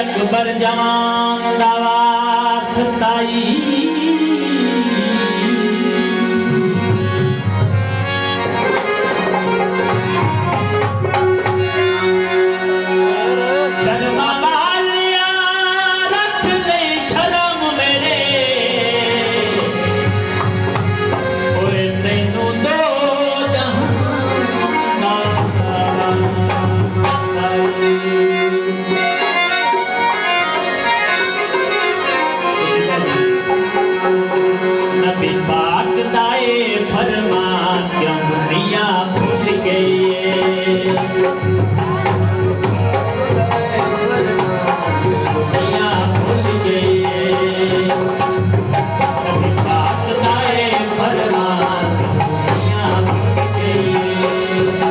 अकबर जवान दावा सताई शर्मा वालिया रख ले शर्म मेरे ओए तैनू दो जहां दावा सताई नबी पाक दाए फरमान क्यों दुनिया भूल गई दुनिया भूल गई नबी पाक दाए फरमान दुनिया भूल गई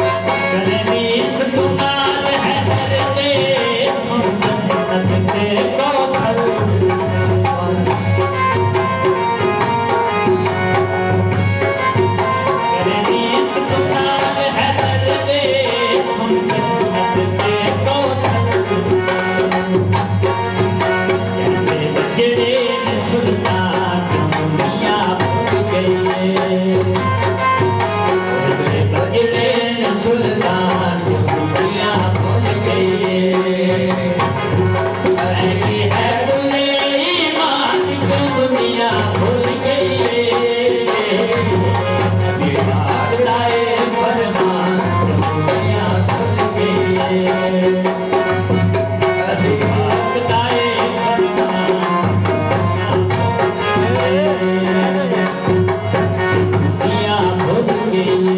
गणेश कुमार है दर्दे सुन जन्नत के कौशल गणेश कुमार है दर्दे सुन जन्नत के कौशल कहते बजड़े ने सुल्तान दुनिया भूल गई बजड़े ने सुल्तान दुनिया भूल गई अरे की है बुले ईमान को दुनिया भूल गई नबी पाक लाए फरमान दुनिया भूल गई नबी पाक लाए फरमान दुनिया भूल गई